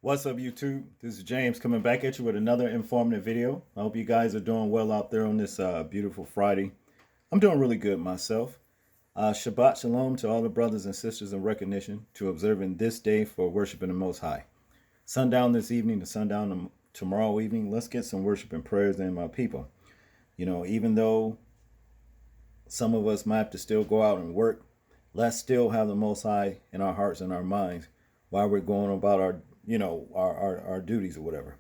What's up, YouTube? This is James coming back at you with another informative video. I hope you guys are doing well out there on this beautiful Friday. I'm doing really good myself. Shabbat Shalom to all the brothers and sisters in recognition to observing this day for worshiping the Most High. Sundown this evening to sundown tomorrow evening. Let's get some worship and prayers in, my people. You know, even though some of us might have to still go out and work, let's still have the Most High in our hearts and our minds while we're going about our our duties or whatever,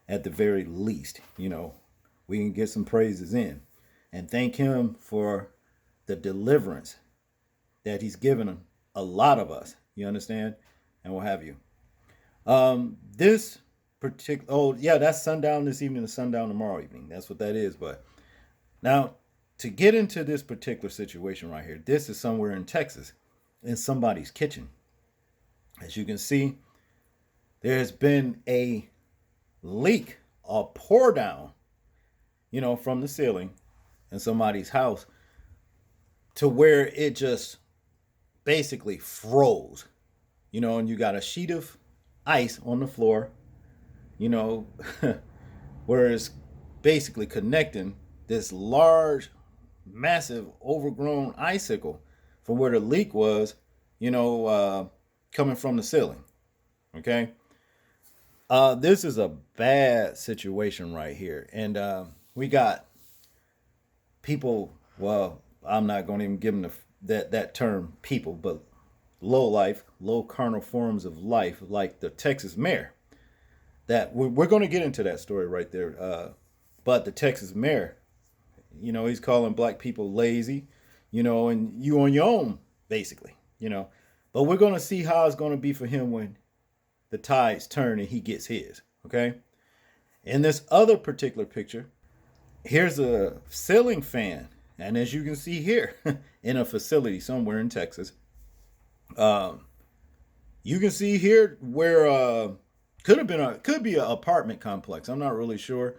at the very least, we can get some praises in and thank him for the deliverance that he's given a lot of us, you understand, and what have you. This particular, that's sundown this evening to sundown tomorrow evening. That's what that is. But now to get into this particular situation right here, this is somewhere in Texas in somebody's kitchen. As you can see, there's been a leak, a pour down, from the ceiling in somebody's house to where it just basically froze, and you got a sheet of ice on the floor, where it's basically connecting this large, massive, overgrown icicle from where the leak was, coming from the ceiling. Okay. This is a bad situation right here. And we got people, well, I'm not going to even give them that term people, but low carnal forms of life, like the Texas mayor. That we're going to get into that story right there. But the Texas mayor, he's calling black people lazy, and you on your own, basically, But we're going to see how it's going to be for him when the tides turn and he gets his, okay? In this other particular picture, here's a ceiling fan. And as you can see here, in a facility somewhere in Texas, you can see here where could be an apartment complex. I'm not really sure.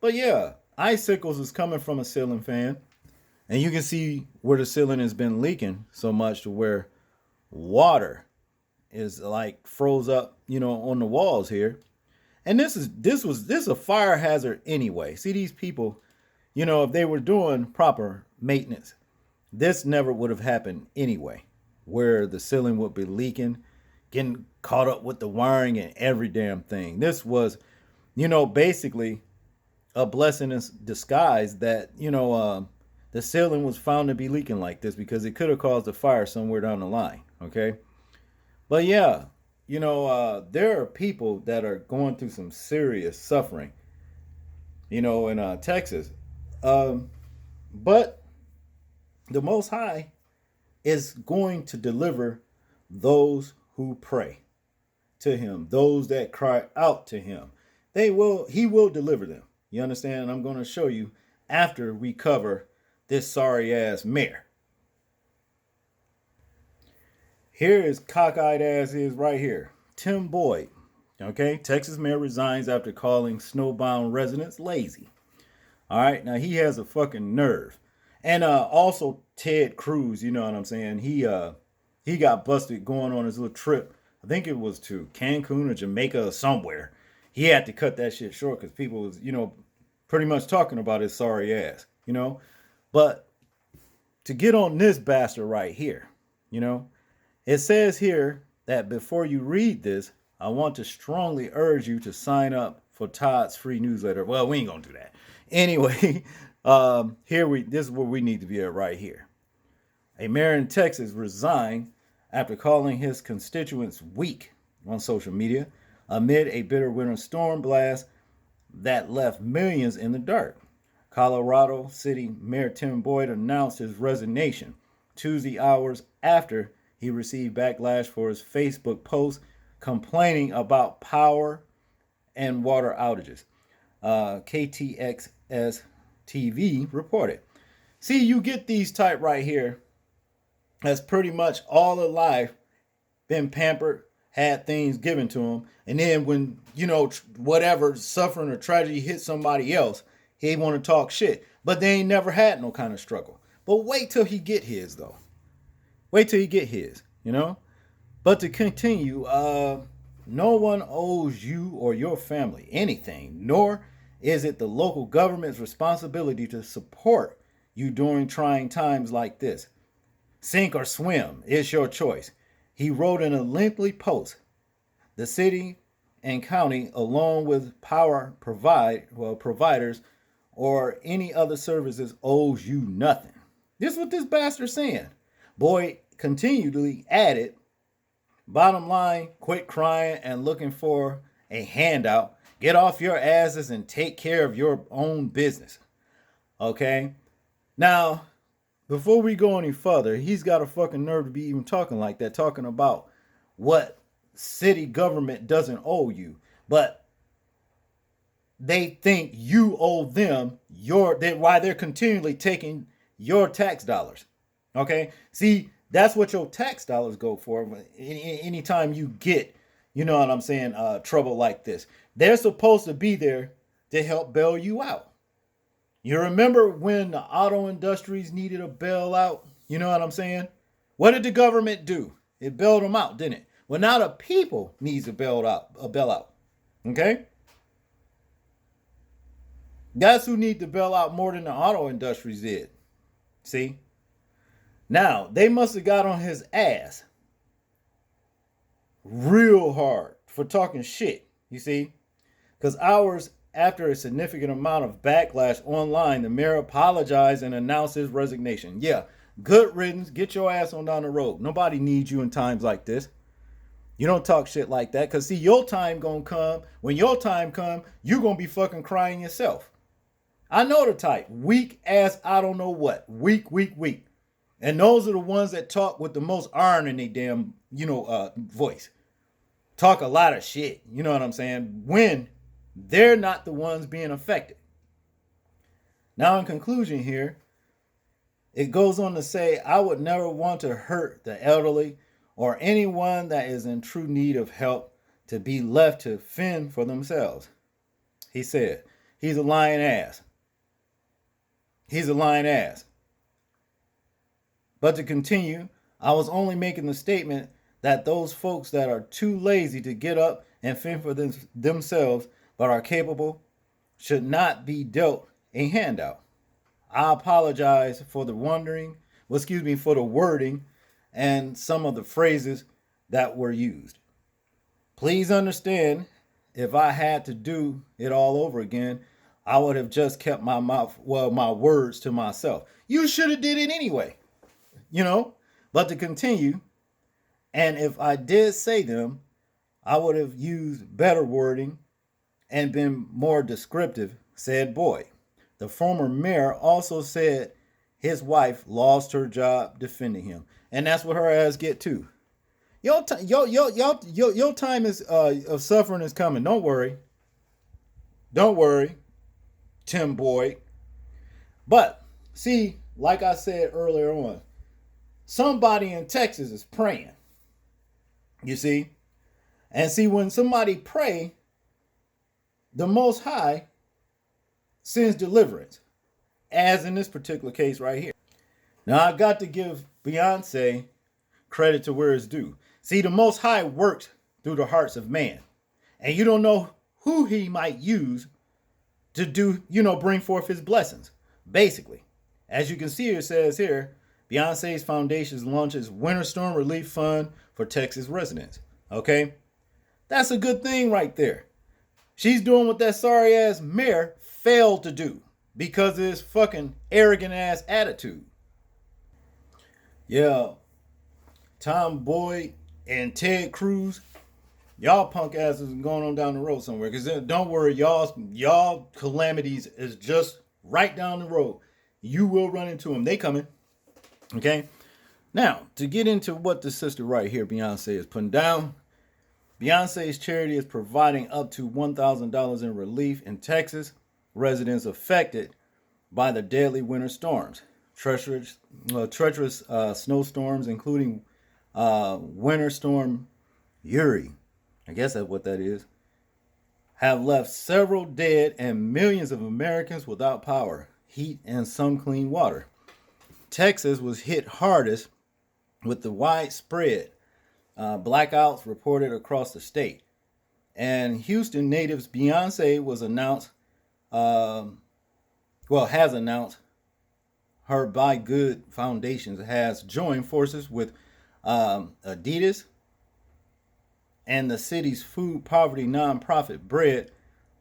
But yeah, icicles is coming from a ceiling fan. And you can see where the ceiling has been leaking so much to where water is like froze up, on the walls here. And this is a fire hazard anyway. See, these people, if they were doing proper maintenance, this never would have happened anyway, where the ceiling would be leaking, getting caught up with the wiring and every damn thing. This was, basically a blessing in disguise that, the ceiling was found to be leaking like this, because it could have caused a fire somewhere down the line. Okay. But yeah, there are people that are going through some serious suffering, in Texas. But the Most High is going to deliver those who pray to him, those that cry out to him. He will deliver them. You understand? And I'm going to show you after we cover this sorry ass mayor. Here is cockeyed ass is right here. Tim Boyd. Okay. Texas mayor resigns after calling Snowbound residents lazy. All right. Now he has a fucking nerve. And also Ted Cruz, you know what I'm saying? He got busted going on his little trip. I think it was to Cancun or Jamaica or somewhere. He had to cut that shit short because people was, pretty much talking about his sorry ass, But to get on this bastard right here, it says here that before you read this, I want to strongly urge you to sign up for Todd's free newsletter. Well, we ain't gonna do that. Anyway, this is where we need to be at right here. A mayor in Texas resigned after calling his constituents weak on social media amid a bitter winter storm blast that left millions in the dark. Colorado City Mayor Tim Boyd announced his resignation Tuesday hours after he received backlash for his Facebook post complaining about power and water outages. KTXS TV reported. See, you get these type right here that's pretty much all their life been pampered, had things given to them, and then when, whatever suffering or tragedy hits somebody else, he want to talk shit. But they ain't never had no kind of struggle. But wait till he get his, though. Wait till he get his, But to continue, No one owes you or your family anything, nor is it the local government's responsibility to support you during trying times like this. Sink or swim is your choice. He wrote in a lengthy post. The city and county, along with providers or any other services, owes you nothing. This is what this bastard's saying. Boyd continually added, bottom line, quit crying and looking for a handout. Get off your asses and take care of your own business. Okay? Now, before we go any further, he's got a fucking nerve to be even talking like that, talking about what city government doesn't owe you, but they think you owe them why they're continually taking your tax dollars. Okay? See, that's what your tax dollars go for. Anytime you get, you know what I'm saying, trouble like this, they're supposed to be there to help bail you out. You remember when the auto industries needed a bailout? You know what I'm saying? What did the government do? It bailed them out, didn't it? Well, now the people needs a bailout. Okay? Guess who need to bail out more than the auto industries did? See? Now, they must have got on his ass real hard for talking shit, you see? Because hours after a significant amount of backlash online, the mayor apologized and announced his resignation. Yeah, good riddance. Get your ass on down the road. Nobody needs you in times like this. You don't talk shit like that. Because, see, your time gonna come. When your time come, you gonna be fucking crying yourself. I know the type. Weak ass, I don't know what. Weak. And those are the ones that talk with the most iron in their damn, voice. Talk a lot of shit. You know what I'm saying? When they're not the ones being affected. Now, in conclusion here, it goes on to say, I would never want to hurt the elderly or anyone that is in true need of help to be left to fend for themselves. He said, he's a lying ass. He's a lying ass. But to continue, I was only making the statement that those folks that are too lazy to get up and fend for themselves but are capable should not be dealt a handout. I apologize for the for the wording and some of the phrases that were used. Please understand, if I had to do it all over again, I would have just kept my words to myself. You should have did it anyway. But to continue, and if I did say them, I would have used better wording and been more descriptive, said Boyd. The former mayor also said his wife lost her job defending him. And that's what her ass get too. Your time is of suffering is coming. Don't worry. Don't worry, Tim Boyd. But see, like I said earlier on, somebody in Texas is praying. You see? And see, when somebody pray, the Most High sends deliverance, as in this particular case right here. Now, I got to give Beyonce credit to where it's due. See, the Most High works through the hearts of man. And you don't know who he might use to bring forth his blessings. Basically, as you can see, it says here, Beyonce's foundation launches Winter Storm Relief Fund for Texas residents. Okay? That's a good thing right there. She's doing what that sorry ass mayor failed to do because of his fucking arrogant ass attitude. Yeah, Tom Boyd and Ted Cruz, y'all punk asses are going on down the road somewhere. Because don't worry, y'all calamities is just right down the road. You will run into them. They coming. Okay? Now, to get into what the sister right here, Beyonce, is putting down, Beyonce's charity is providing up to $1,000 in relief in Texas residents affected by the deadly winter storms. Treacherous snowstorms, including Winter Storm Uri, I guess that's what that is, have left several dead and millions of Americans without power, heat, and some clean water. Texas was hit hardest with the widespread blackouts reported across the state. And Houston natives Beyonce was announced, has announced her Buy Good Foundation has joined forces with Adidas and the city's food poverty nonprofit Bread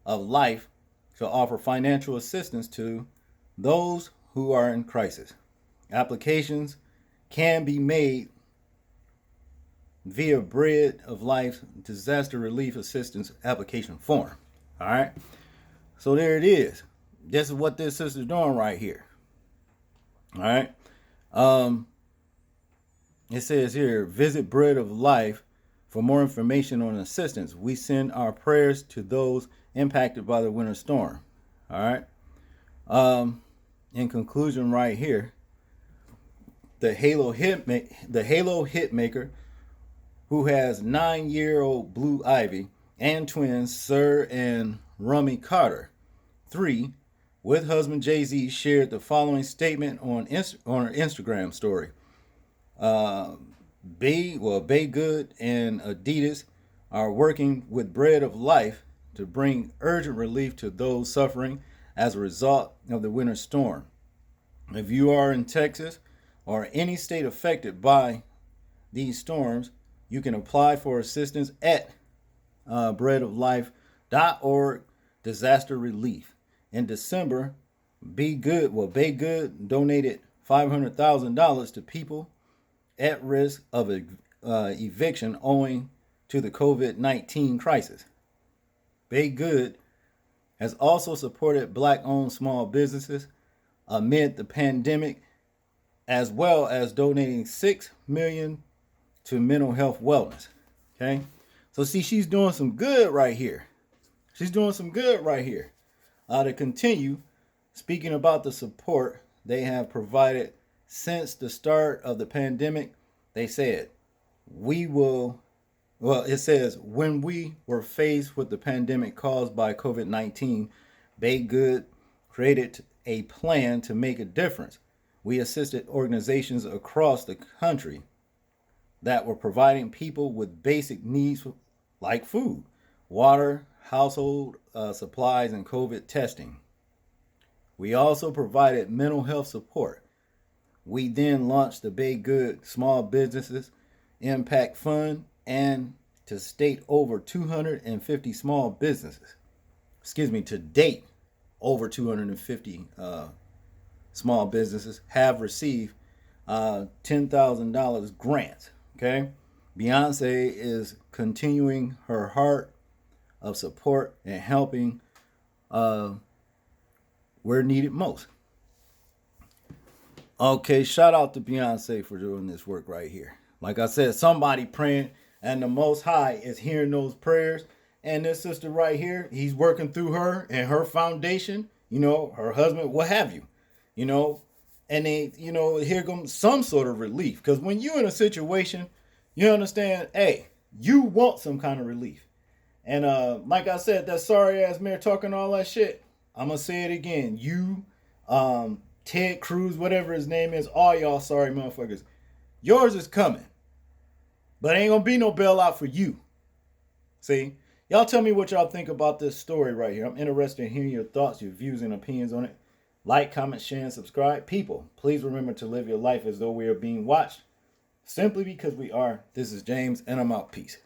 of Life to offer financial assistance to those who are in crisis. Applications can be made via Bread of Life disaster relief assistance application form. All right. So there it is. This is what this sister's doing right here. All right. It says here, visit Bread of Life for more information on assistance. We send our prayers to those impacted by the winter storm. All right. In conclusion, right here, the Halo hitmaker, who has 9-year-old Blue Ivy and twins Sir and Rummy Carter, 3, with husband Jay-Z, shared the following statement on her Instagram story. Baygood and Adidas are working with Bread of Life to bring urgent relief to those suffering as a result of the winter storm. If you are in Texas or any state affected by these storms, you can apply for assistance at breadoflife.org disaster relief. In December, Baygood donated $500,000 to people at risk of eviction owing to the COVID-19 crisis. Baygood has also supported Black-owned small businesses amid the pandemic, as well as donating $6 million to mental health wellness. Okay, so see, she's doing some good right here. She's doing some good right here. To continue speaking about the support they have provided since the start of the pandemic, they said, it says, when we were faced with the pandemic caused by COVID-19, Baygood created a plan to make a difference. We assisted organizations across the country that were providing people with basic needs like food, water, household supplies, and COVID testing. We also provided mental health support. We then launched the Baygood Small Businesses Impact Fund and to date over 250 small businesses. To date, over 250 small businesses have received $10,000 grants. Okay, Beyonce is continuing her heart of support and helping where needed most. Okay, shout out to Beyonce for doing this work right here. Like I said, somebody praying, and the Most High is hearing those prayers. And this sister right here, he's working through her and her foundation, her husband, what have you, and they, here comes some sort of relief. Because when you're in a situation, you understand, hey, you want some kind of relief. And like I said, that sorry ass mayor talking all that shit, I'm going to say it again. You, Ted Cruz, whatever his name is, all y'all sorry motherfuckers, yours is coming. But ain't going to be no bailout for you. See? Y'all tell me what y'all think about this story right here. I'm interested in hearing your thoughts, your views, and opinions on it. Like, comment, share, and subscribe. People, please remember to live your life as though we are being watched. Simply because we are. This is James, and I'm out. Peace.